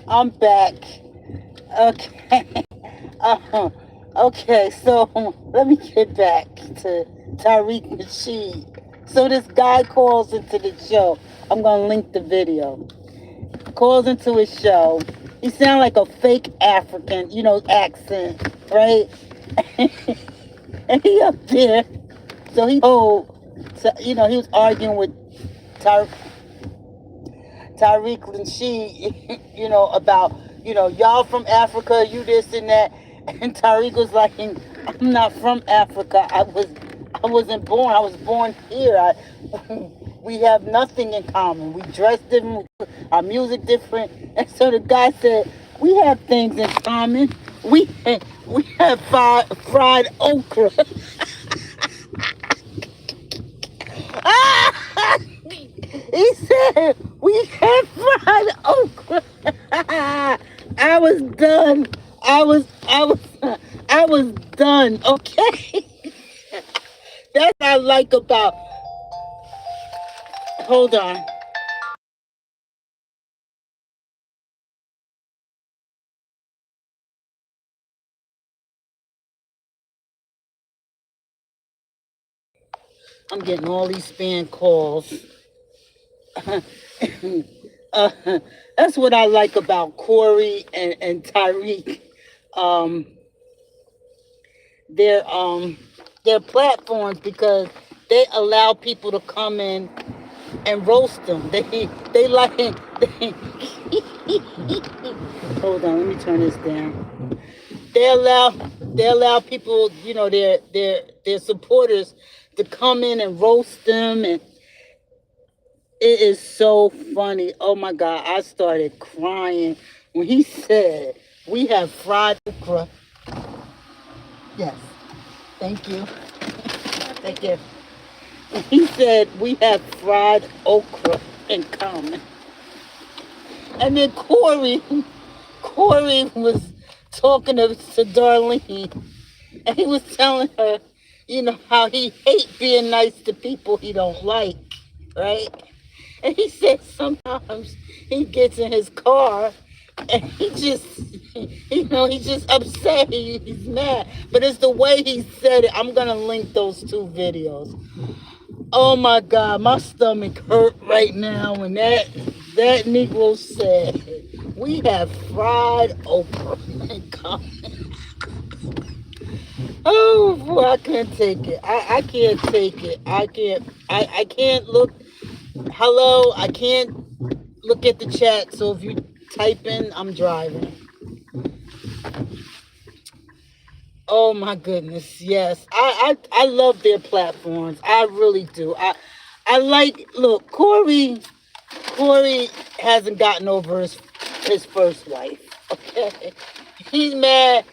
I'm back. Okay. Okay, so let me get back to Tariq Nasheed. So this guy calls into the show. I'm gonna link the video. Calls into his show. He sounds like a fake African, accent, right? And he up there. So he was arguing with Ty- Tariq Nasheed, about, y'all from Africa, you this and that. And Tariq was like, I'm not from Africa. I wasn't born. I was born here. We have nothing in common. We dress different, our music different. And so the guy said, we have things in common. We have fried okra. He said we had fried okra. I was done. I was done. Okay. That's what I like about. Hold on. I'm getting all these spam calls. uh, that's what I like about Corey and Tyreek. Um, their their platforms, because they allow people to come in and roast them. They like they, hold on, let me turn this down. They allow people, their supporters to come in and roast them, and it is so funny. Oh my God, I started crying when he said we have fried okra. Yes, thank you. Thank you. He said we have fried okra in common. And then Corey was talking to Darlene, and he was telling her, how he hate being nice to people he don't like, right? And he said sometimes he gets in his car and he's just upset. He's mad. But it's the way he said it. I'm gonna link those two videos. Oh my God, my stomach hurt right now when that Negro said, "We have fried okra." Oh boy, I can't take it. I can't take it. I can't look. Hello, I can't look at the chat. So if you type in, I'm driving. Oh my goodness, yes. I love their platforms. I really do. I like, look, Corey hasn't gotten over his first wife. Okay. He's mad.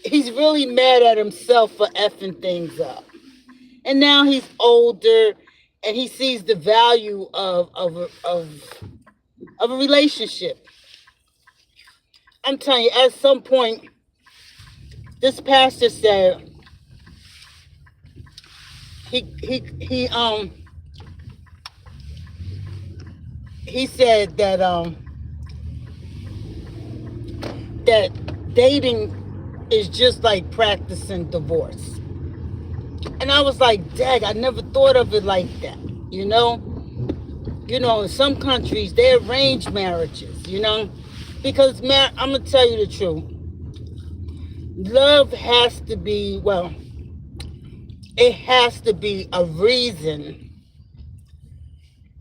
He's really mad at himself for effing things up. And now he's older and he sees the value of a relationship. I'm telling you, at some point, this pastor said he he said that dating is just like practicing divorce. And I was like, dang, I never thought of it like that. You know? In some countries they arrange marriages, because I'm gonna tell you the truth. Love has to be, well, it has to be a reason,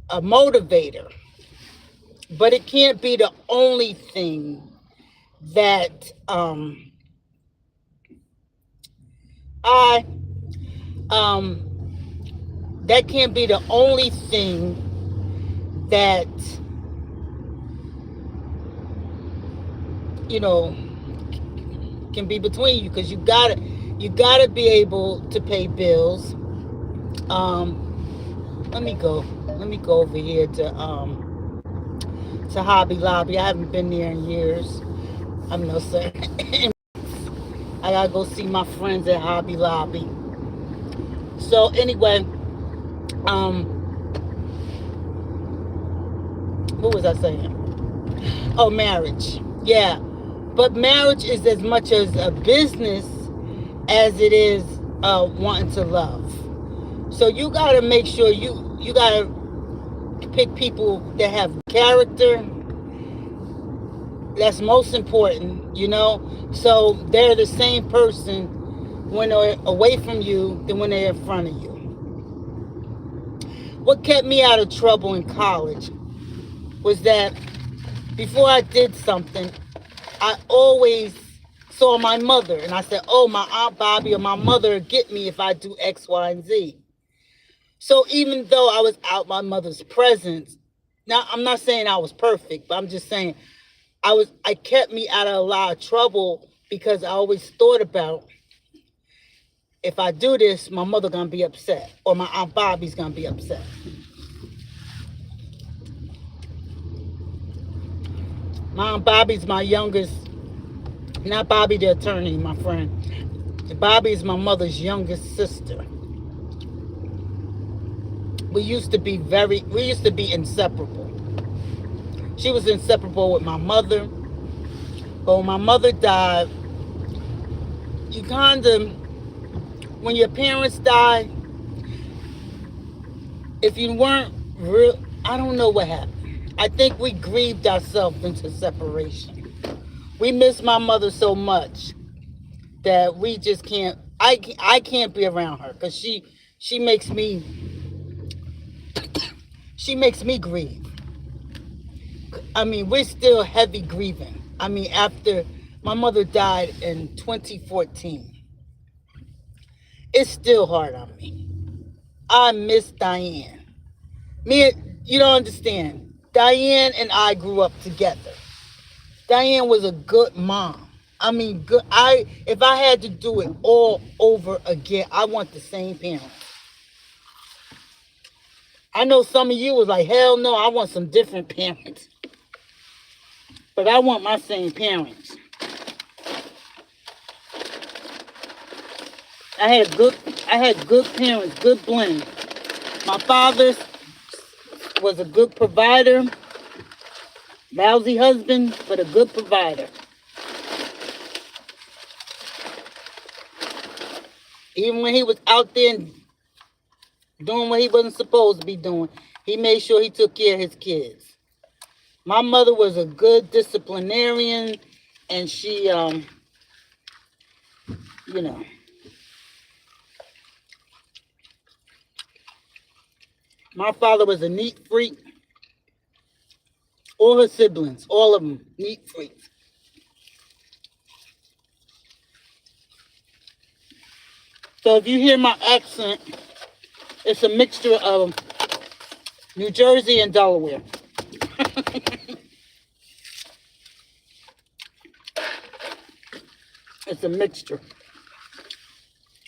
a motivator, but it can't be the only thing that I that can't be the only thing that you know can be between you, because you gotta be able to pay bills. Let me go over here to Hobby Lobby. I haven't been there in years. I'm no sir. I gotta go see my friends at Hobby Lobby. So anyway, what was I saying? Oh, marriage. Yeah, but marriage is as much as a business as it is wanting to love. So you got to make sure you got to pick people that have character. That's most important, you know. So they're the same person when they're away from you than when they're in front of you. What kept me out of trouble in college was that before I did something, I always saw my mother and I said, oh, my Aunt Bobby or my mother will get me if I do X, Y, and Z. So even though I was out my mother's presence, now I'm not saying I was perfect, but I'm just saying I kept me out of a lot of trouble because I always thought about, if I do this, my mother gonna be upset or my Aunt Bobby's gonna be upset. My Aunt Bobby's my youngest, not Bobby the attorney, my friend. Bobby is my mother's youngest sister. We used to be inseparable. She was inseparable with my mother, but when my mother died, you kind of, when your parents die, if you weren't real, I don't know what happened. I think we grieved ourselves into separation. We miss my mother so much that we just can't. I can't be around her because she makes me she makes me grieve. I mean, we're still heavy grieving. I mean, after my mother died in 2014, it's still hard on me. I miss Diane. You don't understand. Diane and I grew up together. Diane was a good mom. I mean, good. If I had to do it all over again, I want the same parents. I know some of you was like, hell no, I want some different parents. But I want my same parents. I had good parents, good blend. My father was a good provider, lousy husband, but a good provider. Even when he was out there doing what he wasn't supposed to be doing, he made sure he took care of his kids. My mother was a good disciplinarian, and she, you know, my father was a neat freak. All her siblings, all of them, neat freaks. So if you hear my accent, it's a mixture of New Jersey and Delaware. It's a mixture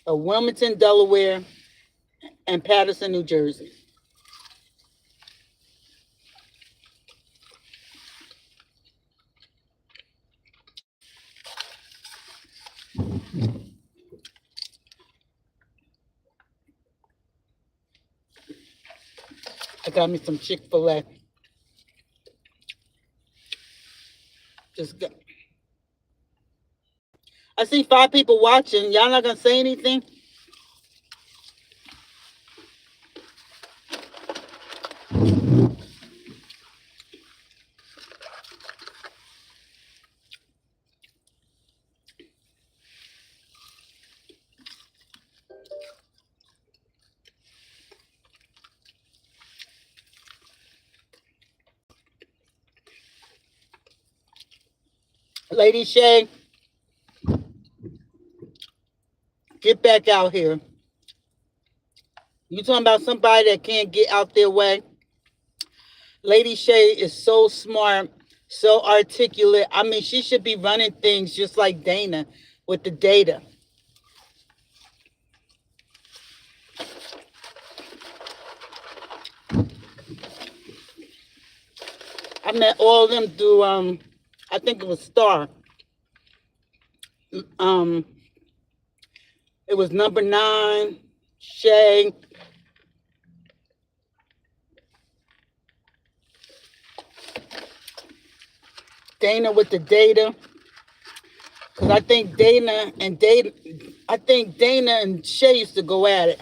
of Wilmington, Delaware, and Paterson, New Jersey. I got me some Chick-fil-A. Just got, I see 5 people watching. Y'all not gonna say anything? Lady Shay, get back out here. You talking about somebody that can't get out their way? Lady Shay is so smart, so articulate. I mean, she should be running things just like Dana with the data. I met all of them through I think it was Star. Um it was number 9, Shay. Dana with the data. Cause I think Dana and Shay used to go at it.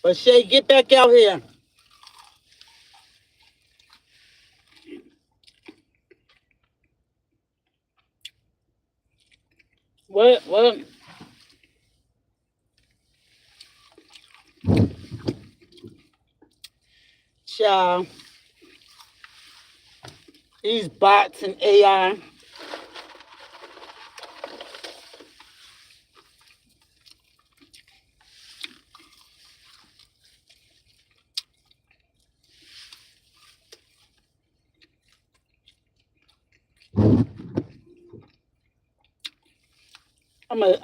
But Shay, get back out here. What? Child, these bots and AI.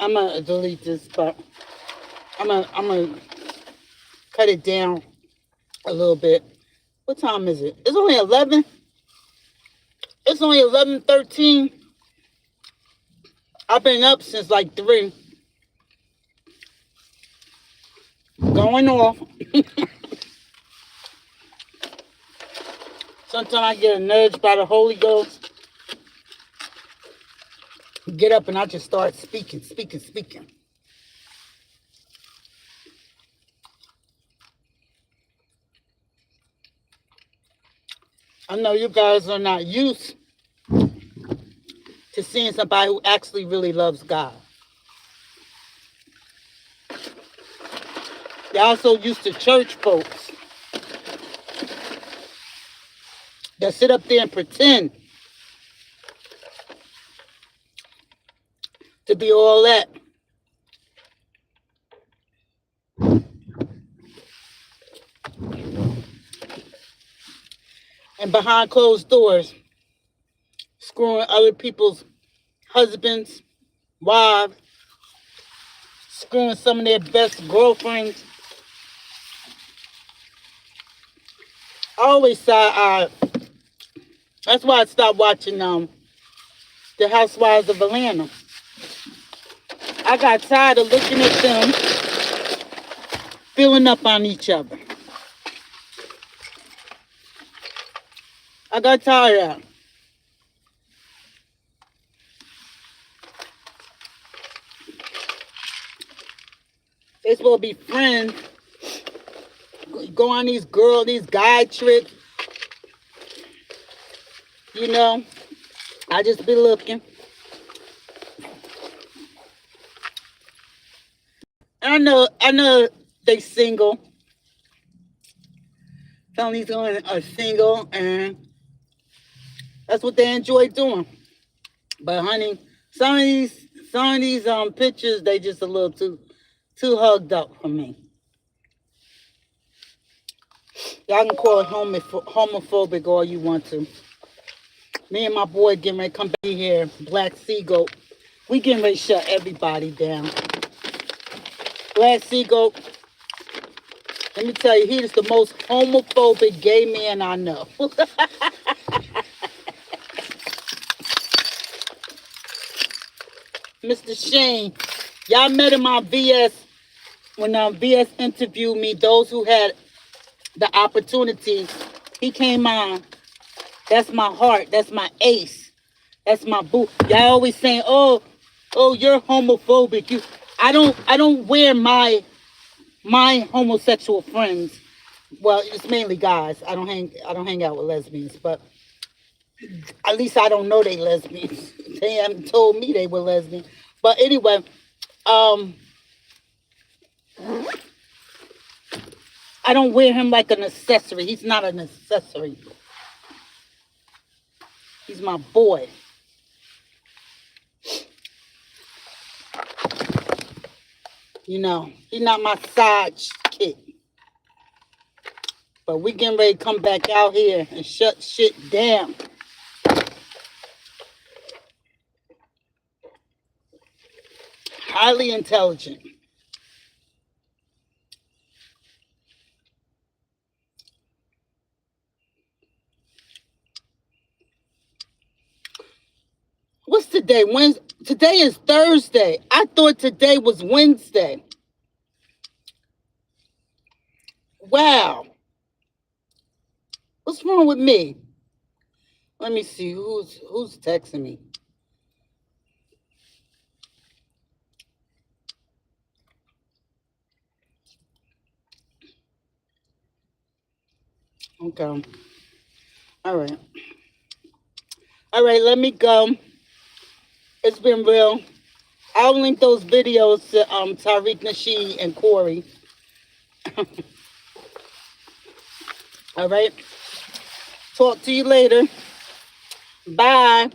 I'm gonna delete this, but I'm gonna cut it down a little bit. What time is it? It's only 11. It's only 11:13. I've been up since like 3. Going off. Sometimes I get a nudge by the Holy Ghost. Get up and I just start speaking. I know you guys are not used to seeing somebody who actually really loves God. Y'all so used to church folks that sit up there and pretend to be all that. And behind closed doors, screwing other people's husbands, wives, screwing some of their best girlfriends. I always thought that's why I stopped watching the Housewives of Atlanta. I got tired of looking at them filling up on each other. I got tired of it. They supposed to be friends. Go on these guy trips. You know, I just be looking. I know they single. Some of these women are single and that's what they enjoy doing. But honey, some of these pictures, they just a little too hugged up for me. Y'all can call it homophobic all you want to. Me and my boy getting ready to come back here, Black Seagoat. We getting ready to shut everybody down. Black Seagoat, let me tell you, he is the most homophobic gay man I know. Mr. Shane, y'all met him on VS when VS interviewed me. Those who had the opportunity, he came on. That's my heart. That's my ace. That's my boo. Y'all always saying, "Oh, you're homophobic." I don't wear my homosexual friends. Well, it's mainly guys. I don't hang out with lesbians, but at least I don't know they lesbians. They haven't told me they were lesbians. But anyway, I don't wear him like an accessory. He's not an accessory. He's my boy. You know, he's not my side kid. But we getting ready to come back out here and shut shit down. Highly intelligent. What's today? Wednesday. Today is Thursday. I thought today was Wednesday. Wow. What's wrong with me? Let me see who's texting me. Okay. All right. All right. Let me go. It's been real. I'll link those videos to Tariq Nasheed and Corey. All right. Talk to you later. Bye.